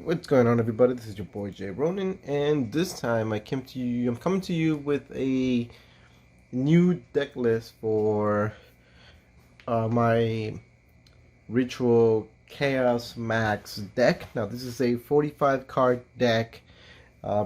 What's going on, everybody? This is your boy Jay Ronin, and this time I'm coming to you with a new deck list for my Ritual Chaos Max deck. Now, this is a 45 card deck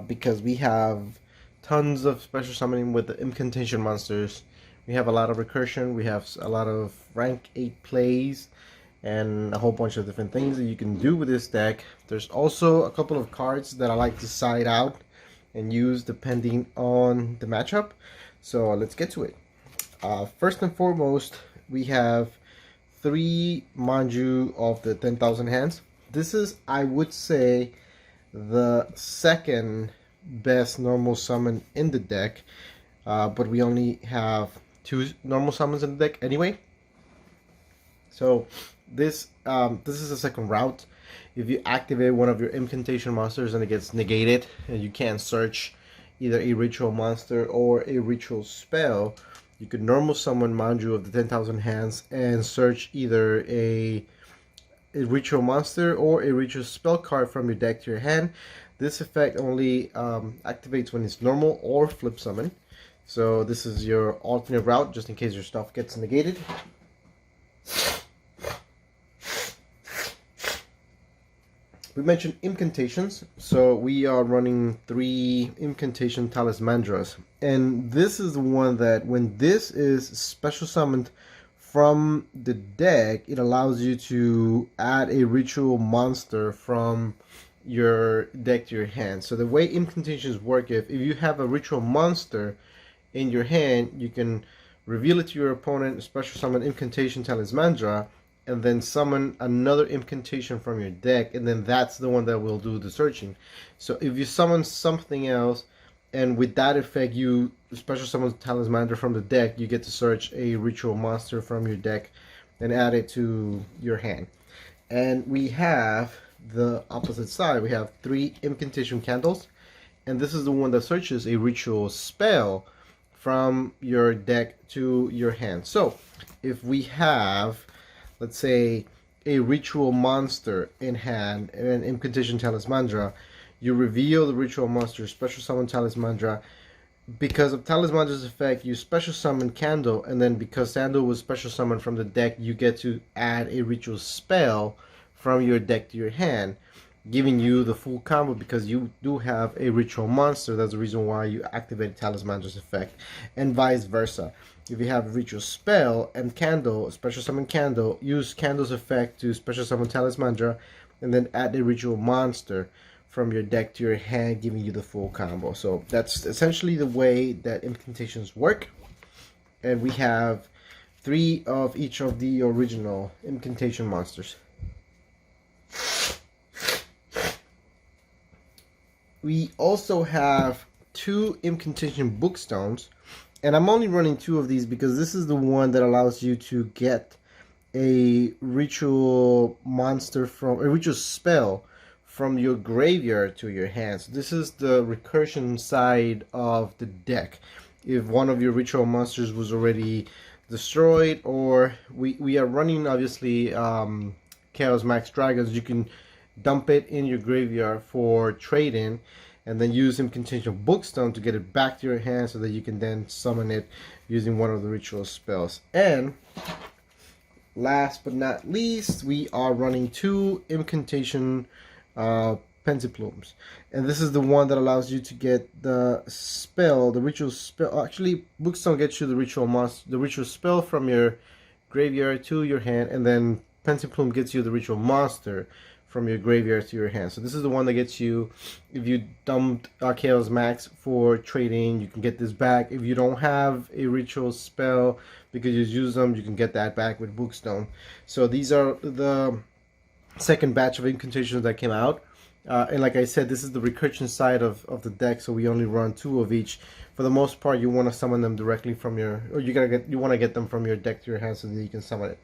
because we have tons of special summoning with the Incantation monsters. We have a lot of recursion. We have a lot of rank 8 plays and a whole bunch of different things that you can do with this deck. There's also a couple of cards that I like to side out and use depending on the matchup. So let's get to it. First and foremost, we have 3 Manju of the 10,000 hands. This is, I would say, the second best normal summon in the deck, but we only have 2 normal summons in the deck anyway. So this is the second route. If you activate one of your incantation monsters and it gets negated and you can't search either a ritual monster or a ritual spell, you could normal summon Manju of the 10,000 hands and search either a ritual monster or a ritual spell card from your deck to your hand. This effect only activates when it's normal or flip summon. So this is your alternate route just in case your stuff gets negated. We mentioned incantations, so we are running 3 Impcantation Talismandras, and this is the one that when this is special summoned from the deck, it allows you to add a ritual monster from your deck to your hand. So the way incantations work, if you have a ritual monster in your hand, you can reveal it to your opponent, special summon Impcantation Talismandra, and then summon another incantation from your deck, and then that's the one that will do the searching. So if you summon something else, and with that effect you special summon Talismandra from the deck, you get to search a ritual monster from your deck and add it to your hand. And we have the opposite side. We have 3 Impcantation Candles, and this is the one that searches a ritual spell from your deck to your hand. So if we have, let's say, a ritual monster in hand and an Impcantation Talismandra, you reveal the ritual monster, special summon Talismandra. Because of Talismandra's effect, you special summon Candoll, and then because Candoll was special summoned from the deck, you get to add a ritual spell from your deck to your hand, giving you the full combo because you do have a ritual monster. That's the reason why you activate Talismandra's effect, and vice versa. If you have a ritual spell and Candoll, special summon Candoll, use Candoll's effect to special summon Talismandra, and then add a ritual monster from your deck to your hand, giving you the full combo. So that's essentially the way that incantations work. And we have 3 of each of the original incantation monsters. We also have 2 Impcantation Bookstones, and I'm only running 2 of these because this is the one that allows you to get a ritual monster from a ritual spell from your graveyard to your hands. This is the recursion side of the deck. If one of your ritual monsters was already destroyed, or we are running obviously Chaos Max Dragons, you can dump it in your graveyard for trading, and then use Impcantation Bookstone to get it back to your hand so that you can then summon it using one of the ritual spells. And last but not least, we are running 2 Impcantation Penciplumes, and this is the one that allows you to get the spell, the ritual spell. Actually, Bookstone gets you the ritual monster, the ritual spell from your graveyard to your hand, and then Penciplume gets you the ritual monster from your graveyard to your hand. So this is the one that gets you, if you dumped Chaos Max for trading, you can get this back. If you don't have a ritual spell because you use them, you can get that back with Bookstone. So these are the second batch of incantations that came out. And like I said, this is the recursion side of the deck, so we only run 2 of each. For the most part, you want to summon them directly from your, or you want to get them from your deck to your hand so that you can summon it.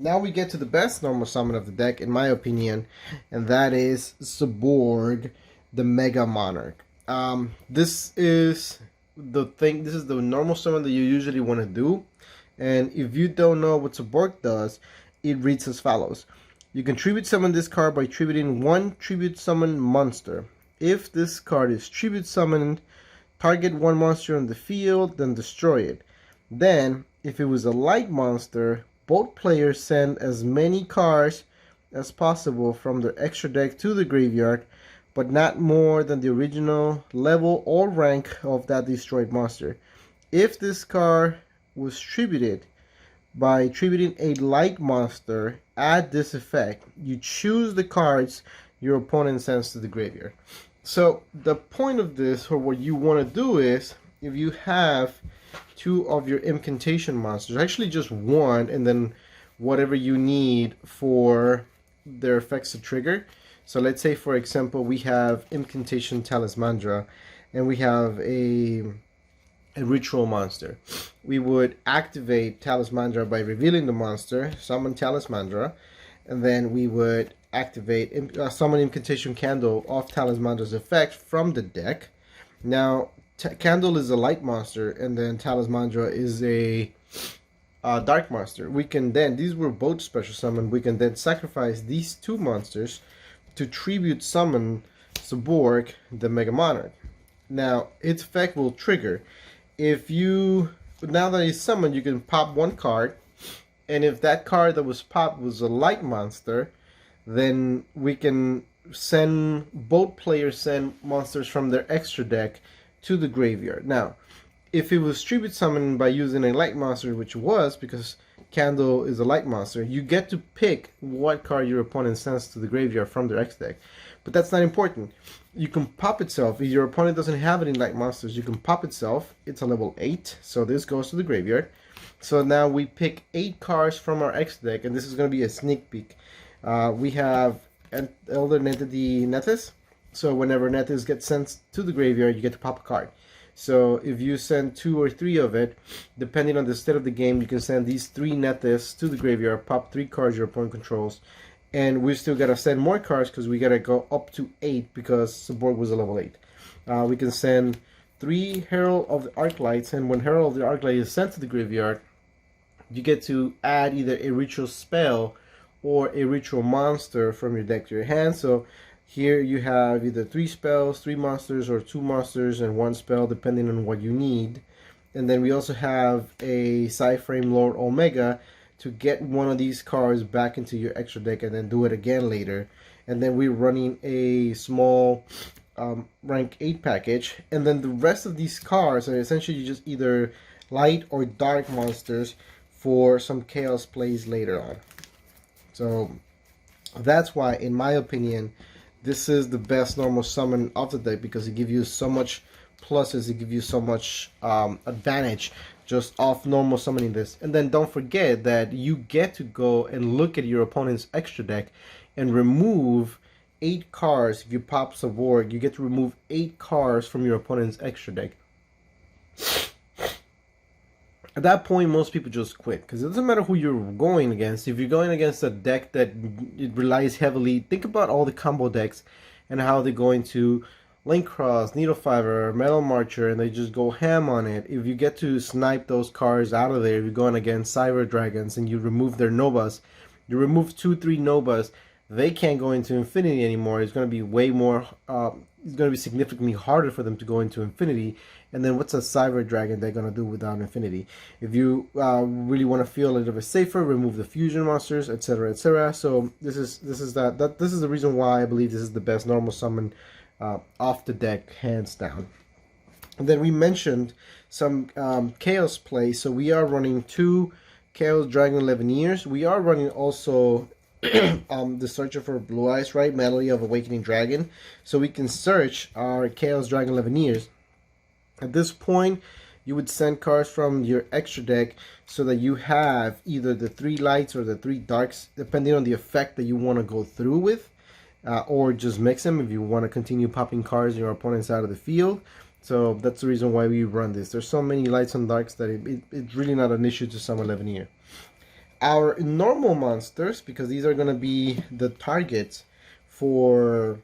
Now we get to the best normal summon of the deck, in my opinion, and that is Zaborg, the MegaMonarch. This is the normal summon that you usually want to do, And if you don't know what Zaborg does, it reads as follows. You can tribute summon this card by tributing one tribute summon monster. If this card is tribute summoned, target one monster on the field, then destroy it. Then, if it was a light monster, both players send as many cards as possible from their extra deck to the graveyard, but not more than the original level or rank of that destroyed monster. If this card was tributed by tributing a light monster, add this effect. You choose the cards your opponent sends to the graveyard. So the point of this, or what you want to do is, if you have two of your incantation monsters, actually just one, and then whatever you need for their effects to trigger. So let's say, for example, we have Impcantation Talismandra, and we have a ritual monster. We would activate Talismandra by revealing the monster, summon Talismandra, and then we would activate summon Impcantation Candoll off Talismandra's effect from the deck. Now, Candoll is a light monster, and then Talismandra is a dark monster. We can then, these were both special summon, we can then sacrifice these two monsters to tribute summon Zaborg, the MegaMonarch. Now, its effect will trigger. If you, now that it's summoned, you can pop one card, and if that card that was popped was a light monster, then we can send, both players send monsters from their extra deck to the graveyard. Now, if it was tribute summoned by using a light monster, which was, because Candoll is a light monster, you get to pick what card your opponent sends to the graveyard from their X deck. But that's not important. You can pop itself. If your opponent doesn't have any light monsters, you can pop itself. It's a level 8, so this goes to the graveyard. So now we pick 8 cards from our X deck, and this is going to be a sneak peek. We have Elder Entity Nethys. So whenever Nethys gets sent to the graveyard, you get to pop a card. So if you send 2 or 3 of it, depending on the state of the game, you can send these 3 Nethys to the graveyard, pop 3 cards your opponent controls, and we still gotta send more cards because we gotta go up to 8 because Zaborg was a level 8. We can send 3 Herald of the Arclights, and when Herald of the Arclight is sent to the graveyard, you get to add either a ritual spell or a ritual monster from your deck to your hand. So here you have either 3 spells, 3 monsters, or 2 monsters and 1 spell, depending on what you need. And then we also have a PsyFrame Lord Omega to get one of these cards back into your extra deck and then do it again later. And then we're running a small rank 8 package. And then the rest of these cards are essentially just either light or dark monsters for some chaos plays later on. So that's why, in my opinion, this is the best normal summon of the deck, because it gives you so much pluses, it gives you so much advantage just off normal summoning this. And then don't forget that you get to go and look at your opponent's extra deck and remove 8 cards. If you pop Zaborg, you get to remove 8 cards from your opponent's extra deck. At that point, most people just quit, because it doesn't matter who you're going against. If you're going against a deck that it relies heavily, think about all the combo decks and how they're going to Link Cross, Needle Fiber, Metal Marcher, and they just go ham on it. If you get to snipe those cards out of there, if you're going against Cyber Dragons and you remove their Novas, you remove 2-3 Novas, they can't go into Infinity anymore. It's going to be way more, it's going to be significantly harder for them to go into Infinity. And then what's a Cyber Dragon they're going to do without Infinity? If you really want to feel a little bit safer, remove the fusion monsters, etc., etc. So this is the reason why I believe this is the best normal summon off the deck, hands down. And then we mentioned some Chaos play. So we are running 2 Chaos Dragon Levnianeers. We are running also the Searcher for Blue Eyes, right? Melody of Awakening Dragon. So we can search our Chaos Dragon Levnianeers. At this point, you would send cards from your extra deck so that you have either the 3 lights or the 3 darks, depending on the effect that you want to go through with, or just mix them if you want to continue popping cards in your opponent's out of the field. So that's the reason why we run this. There's so many lights and darks that it's really not an issue to summon Levnianeer. Our normal monsters, because these are going to be the targets for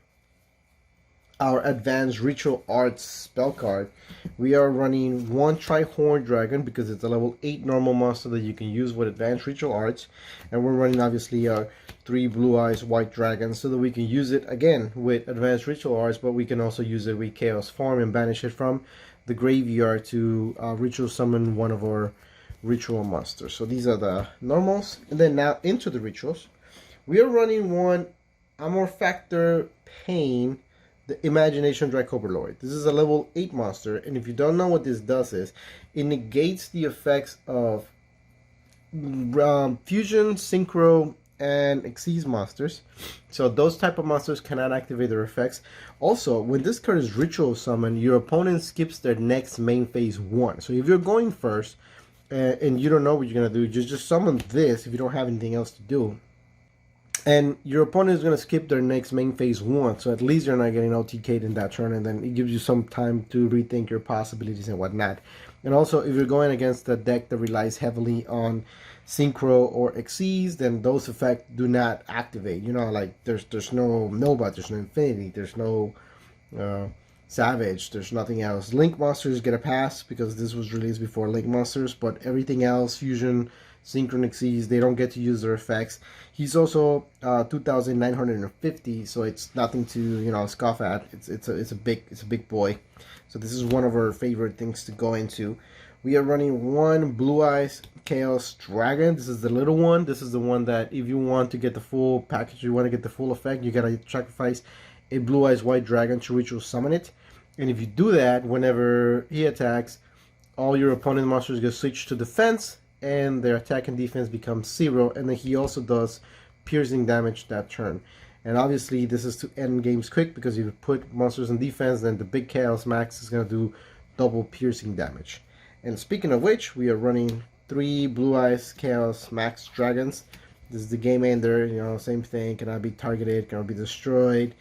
our advanced ritual arts spell card. We are running one Tri-Horned Dragon because it's a level 8 normal monster that you can use with advanced ritual arts, and we're running obviously our 3 Blue Eyes White Dragons so that we can use it again with advanced ritual arts, but we can also use it with Chaos Form and banish it from the graveyard to ritual summon one of our ritual monsters. So these are the normals, and then now into the rituals. We are running one Amorphactor Pain, the Imagination Dracoverlord. This is a level 8 monster, and if you don't know what this does is, it negates the effects of fusion, synchro, and Xyz monsters. So those type of monsters cannot activate their effects. Also, when this card is ritual summoned, your opponent skips their next main phase 1. So if you're going first, and you don't know what you're going to do, just summon this if you don't have anything else to do. And your opponent is going to skip their next main phase 1, so at least you're not getting OTK'd in that turn, and then it gives you some time to rethink your possibilities and whatnot. And also, if you're going against a deck that relies heavily on Synchro or Xyz, then those effects do not activate. You know, like there's no Nova, there's no Infinity, there's no Savage, there's nothing else. Link Monsters get a pass because this was released before Link Monsters, but everything else, Fusion, Synchron, Xyz, they don't get to use their effects. He's also 2,950, so it's nothing to scoff at. It's a big boy. So this is one of our favorite things to go into. We are running one Blue Eyes Chaos Dragon. This is the little one. This is the one that if you want to get the full package, you want to get the full effect, you gotta sacrifice a Blue Eyes White Dragon to ritual summon it. And if you do that, whenever he attacks, all your opponent monsters get switched to defense, and their attack and defense becomes 0, and then he also does piercing damage that turn. And obviously this is to end games quick, because if you put monsters in defense, then the big Chaos Max is going to do double piercing damage. And speaking of which, we are running 3 Blue Eyes Chaos Max Dragons. This is the game ender, same thing, cannot be targeted, cannot be destroyed,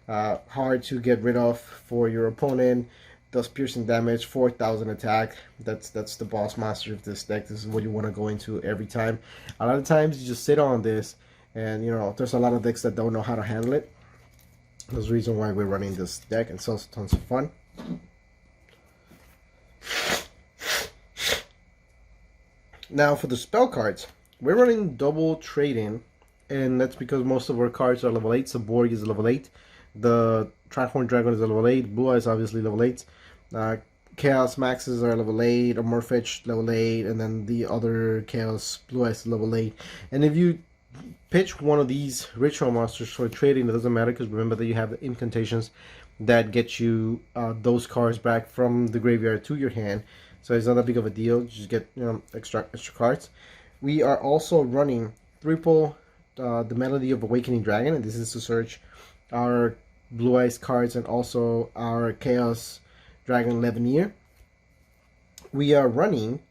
hard to get rid of for your opponent. Does piercing damage, 4,000 attack. That's the boss monster of this deck. This is what you want to go into every time. A lot of times you just sit on this, and there's a lot of decks that don't know how to handle it. That's the reason why we're running this deck, and it's also tons of fun. Now for the spell cards, we're running double trading, and that's because most of our cards are level 8. Zaborg is level 8. The Tri-Horned Dragon is level 8. Blue Eyes obviously level 8. Chaos Maxes are level 8. Amorphactor level 8. And then the other Chaos Blue Eyes is level 8. And if you pitch one of these ritual monsters for trading, it doesn't matter, because remember that you have the incantations that get you those cards back from the graveyard to your hand. So it's not that big of a deal. You just get extra cards. We are also running triple the Melody of Awakening Dragon, and this is to search our Blue Eyes cards and also our Chaos Dragon Levnianeer. We are running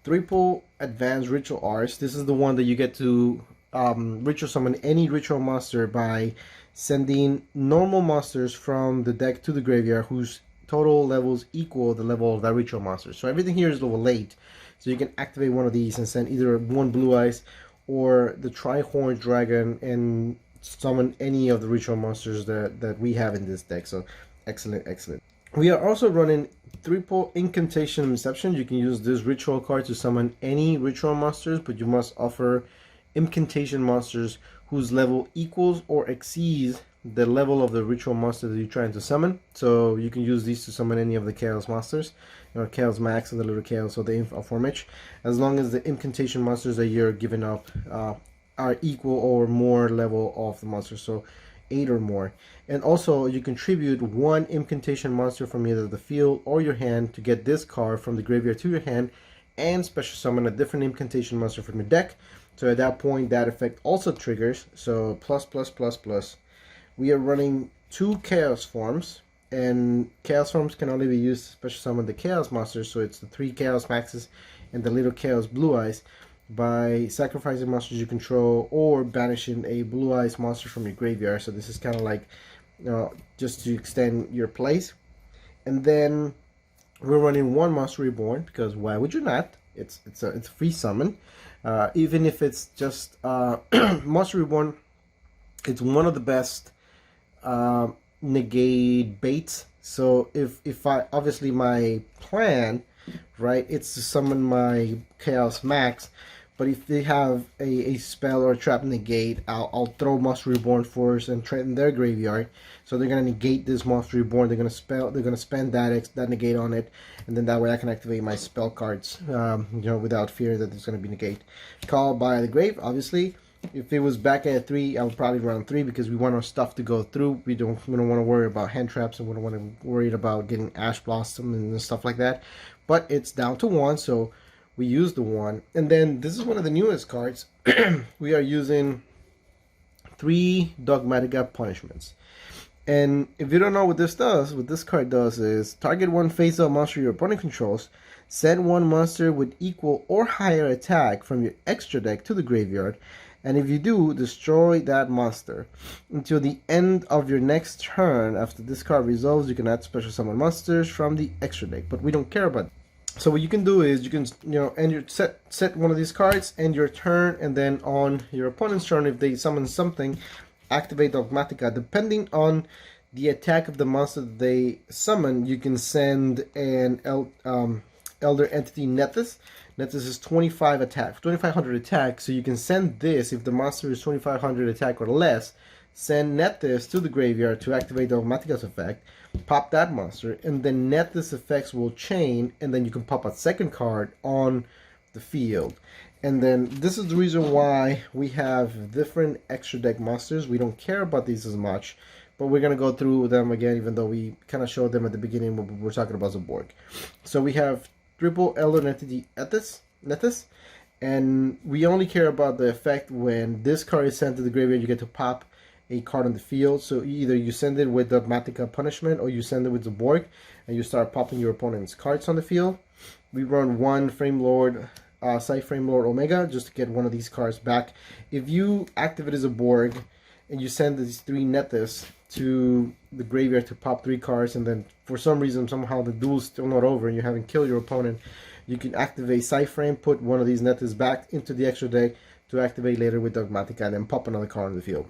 triple Advanced Ritual Arts. This is the one that you get to ritual summon any ritual monster by sending normal monsters from the deck to the graveyard whose total levels equal the level of that ritual monster. So everything here is level 8. So you can activate one of these and send either one Blue Eyes or the Tri-Horned Dragon and summon any of the ritual monsters that we have in this deck. So excellent. We are also running triple Impcantation Inception. You can use this ritual card to summon any ritual monsters, but you must offer Impcantation monsters whose level equals or exceeds the level of the ritual monster that you're trying to summon. So you can use these to summon any of the Chaos monsters, Chaos Max and the little Chaos or the aforementioned, as long as the Incantation monsters that you're giving up are equal or more level of the monster, so 8 or more. And also you contribute one Impcantation monster from either the field or your hand to get this card from the graveyard to your hand, and special summon a different Impcantation monster from your deck. So at that point that effect also triggers, so plus. We are running 2 Chaos Forms, and Chaos Forms can only be used to special summon the Chaos monsters, so it's the 3 Chaos Maxes and the little Chaos Blue Eyes, by sacrificing monsters you control or banishing a Blue Eyes monster from your graveyard. So this is kind of like just to extend your plays. And then we're running 1 Monster Reborn, because why would you not? It's a free summon. Even if it's just Monster Reborn, it's one of the best negate baits. So if I, obviously my plan, right, it's to summon my Chaos Max, but if they have a spell or a trap negate, I'll throw Monster Reborn first and threaten their graveyard. So they're gonna negate this Monster Reborn. They're gonna spend that negate on it, and then that way I can activate my spell cards, without fear that there's gonna be negate. Call by the Grave, obviously. If it was back at 3, I would probably run 3 because we want our stuff to go through. We don't want to worry about hand traps, and we don't want to worry about getting Ash Blossom and stuff like that. But it's down to 1, so we use the 1. And then this is one of the newest cards. We are using 3 Dogmatika Punishments. And if you don't know what this does, what this card does is target one face-up monster your opponent controls, send one monster with equal or higher attack from your extra deck to the graveyard, and if you do, destroy that monster. Until the end of your next turn, after this card resolves, you can add special summon monsters from the extra deck, but we don't care about it. So what you can do is you can end your set one of these cards, end your turn, and then on your opponent's turn, if they summon something, activate Dogmatika. Depending on the attack of the monster that they summon, you can send an Elder Entity Nethys. Nethys is 25 attack, 2500 attack, so you can send this if the monster is 2500 attack or less. Send Nethys to the graveyard to activate Dogmatika's effect, pop that monster, and then Nethys effects will chain, and then you can pop a second card on the field. And then this is the reason why we have different extra deck monsters. We don't care about these as much, but we're going to go through them again, even though we kind of showed them at the beginning when we were talking about Zaborg. So we have triple Elder Entity Nethys, and we only care about the effect when this card is sent to the graveyard. You get to pop a card on the field. So either you send it with Dogmatika Punishment or you send it with Zaborg, and you start popping your opponent's cards on the field. We run one Frame Lord, PsyFrame Lord Omega, just to get one of these cards back. If you activate as Zaborg and you send these 3 Nethys to the graveyard to pop 3 cards, and then for some reason somehow the duel's still not over and you haven't killed your opponent, you can activate PsyFrame, put one of these Nethys back into the extra deck to activate later with Dogmatika, and then pop another card on the field.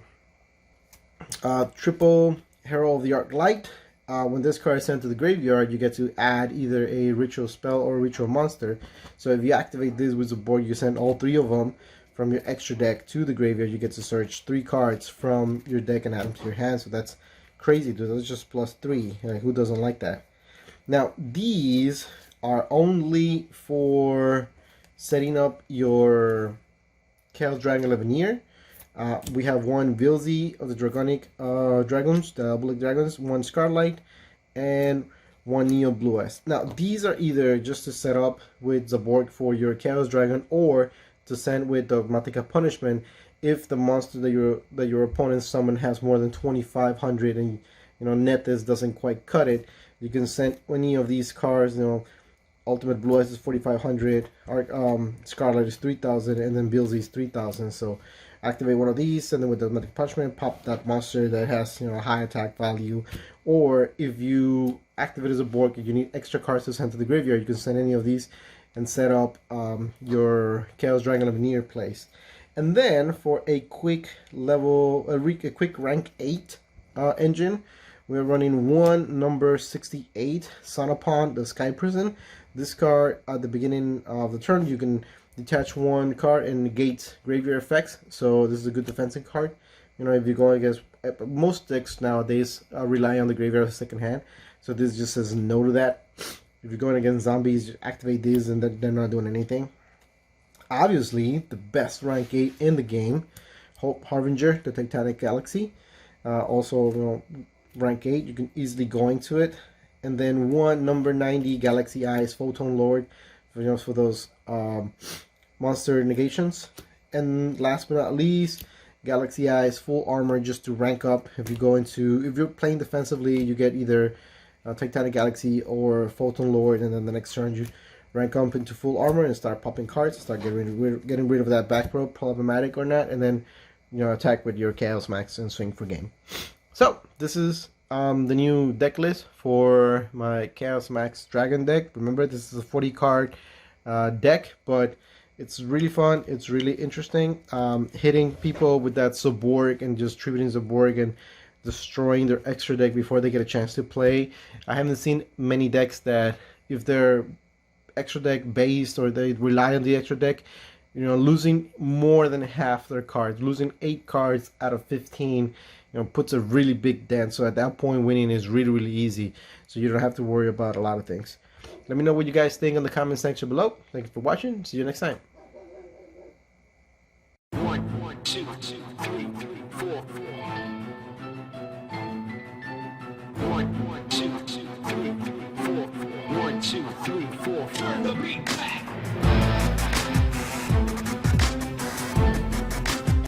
Triple Herald of the Arc Light. When this card is sent to the graveyard, you get to add either a ritual spell or a ritual monster. So if you activate this with Zaborg, you send all 3 of them from your extra deck to the graveyard. You get to search 3 cards from your deck and add them to your hand. So that's crazy, dude. That's just +3. Who doesn't like that? Now, these are only for setting up your Chaos Dragon Levnianeer. We have one Vilzi of the Dragonic Dragons, the Bullock Dragons, one Scarlight, and one Neo Blue Eyes. Now, these are either just to set up with Zaborg for your Chaos Dragon, or to send with Dogmatika Punishment if the monster that your opponent summon has more than 2500 and Nethys doesn't quite cut it. You can send any of these cards. Ultimate Blue Eyes is 4500, Scarlet is 3000, and then Bilzy is 3000. So activate one of these, send them with Dogmatika Punishment, pop that monster that has high attack value. Or if you activate as Zaborg, if you need extra cards to send to the graveyard, you can send any of these and set up your Chaos Dragon Levnianeer place. And then for a quick quick rank 8 engine, we're running one number 68 Sanaphond, the Sky Prison. This card at the beginning of the turn, you can detach one card and negate graveyard effects. So this is a good defensive card. If you're going against, most decks nowadays rely on the graveyard as a second hand. So this just says no to that. If you're going against zombies, you activate these and they're not doing anything. Obviously, the best rank 8 in the game, Harbinger, the Titanic Galaxy. Also, rank 8, you can easily go into it. And then one number 90 Galaxy Eyes Photon Lord, for those monster negations. And last but not least, Galaxy Eyes Full Armor, just to rank up. If you're playing defensively, you get either Titanic Galaxy or Photon Lord, and then the next turn you rank up into Full Armor and start popping cards, start getting rid of that back row, problematic or not, and then attack with your Chaos Max and swing for game. So this is the new deck list for my Chaos Max Dragon deck. Remember, this is a 40 card deck, but it's really fun. It's really interesting. Hitting people with that Zaborg and just tributing Zaborg and destroying their extra deck before they get a chance to play. I haven't seen many decks that, if they're extra deck based or they rely on the extra deck, losing more than half their cards, losing 8 cards out of 15, puts a really big dent. So at that point, winning is really, really easy. So you don't have to worry about a lot of things. Let me know what you guys think in the comment section below. Thank you for watching. See you next time. 1, 2, 3, 4. 1, 2, 3, 4. 1, 2, 3, 4. Turn the beat back.